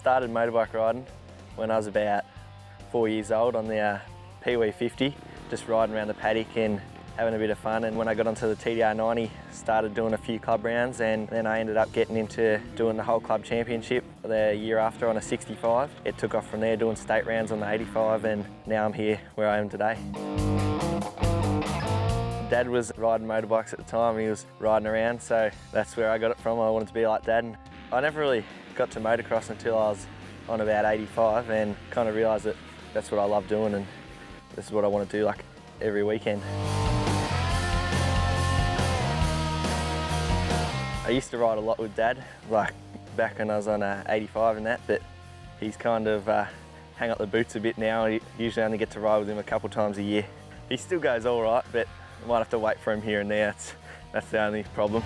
started motorbike riding when I was about 4 years old on the Pee-wee 50, just riding around the paddock and having a bit of fun. And when I got onto the TDR 90, started doing a few club rounds, and then I ended up getting into doing the whole club championship the year after on a 65. It took off from there, doing state rounds on the 85, and now I'm here where I am today. Dad was riding motorbikes at the time. He was riding around, so that's where I got it from. I wanted to be like Dad. And I never really got to motocross until I was on about 85 and kind of realised that that's what I love doing, and this is what I want to do like every weekend. I used to ride a lot with Dad, like back when I was on 85 and that, but he's kind of hang up the boots a bit now. I usually only get to ride with him a couple times a year. He still goes all right, but I might have to wait for him here and there. That's the only problem.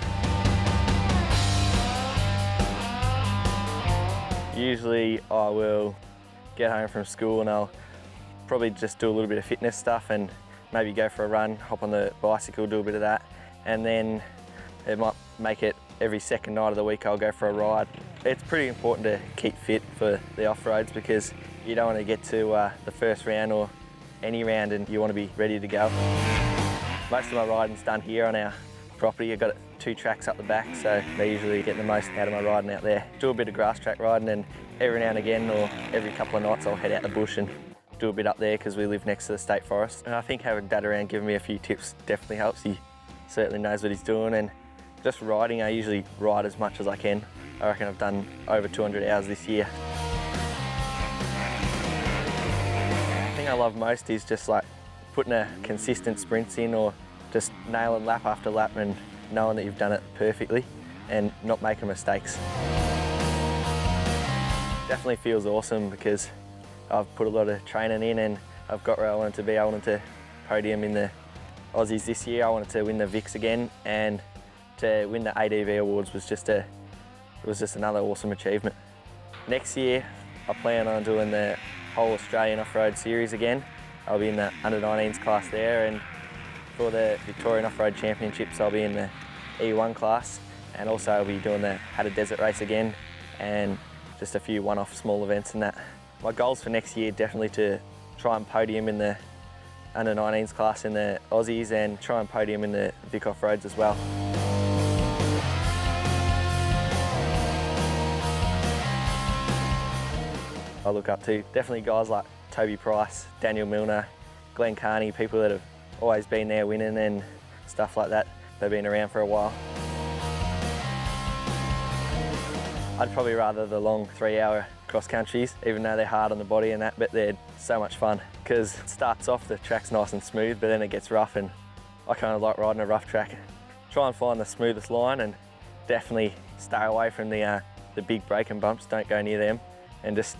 Usually I will get home from school and I'll probably just do a little bit of fitness stuff and maybe go for a run, hop on the bicycle, do a bit of that. And then it might make it every second night of the week I'll go for a ride. It's pretty important to keep fit for the off-roads because you don't want to get to the first round or any round and you want to be ready to go. Most of my riding's done here on our property. I've got 2 tracks up the back, so they usually get the most out of my riding out there. Do a bit of grass track riding, and every now and again or every couple of nights I'll head out the bush and do a bit up there because we live next to the state forest. And I think having Dad around giving me a few tips definitely helps. He certainly knows what he's doing, and just riding, I usually ride as much as I can. I reckon I've done over 200 hours this year. The thing I love most is just like putting a consistent sprints in or just nailing lap after lap and knowing that you've done it perfectly and not making mistakes. Definitely feels awesome because I've put a lot of training in and I've got where I wanted to be. I wanted to podium in the Aussies this year. I wanted to win the Vics again, and to win the ADB awards was just another awesome achievement. Next year I plan on doing the whole Australian off-road series again. I'll be in the under-19s class there, and for the Victorian Off-Road Championships I'll be in the E1 class, and also I'll be doing the Hatter Desert race again and just a few one-off small events and that. My goals for next year definitely to try and podium in the under-19s class in the Aussies and try and podium in the Vic Off-Roads as well. I look up to definitely guys like Toby Price, Daniel Milner, Glenn Carney, people that have always been there winning and stuff like that. They've been around for a while. I'd probably rather the long 3-hour cross countries, even though they're hard on the body and that, but they're so much fun because it starts off, the track's nice and smooth, but then it gets rough, and I kind of like riding a rough track. Try and find the smoothest line and definitely stay away from the big braking bumps, don't go near them, and just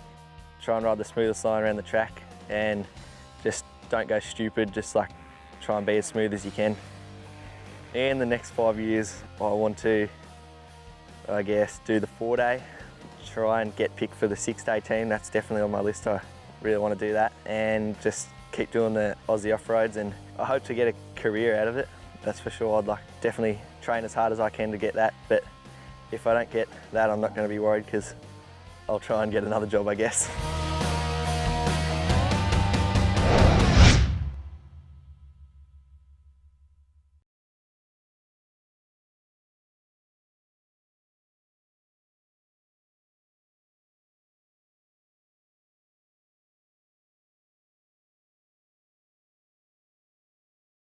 try and ride the smoothest line around the track and just don't go stupid, just like try and be as smooth as you can. In the next 5 years, I want to, I guess, do the 4-day, try and get picked for the 6-day team. That's definitely on my list. I really want to do that and just keep doing the Aussie off-roads, and I hope to get a career out of it. That's for sure. I'd like definitely train as hard as I can to get that, but if I don't get that, I'm not going to be worried because I'll try and get another job, I guess.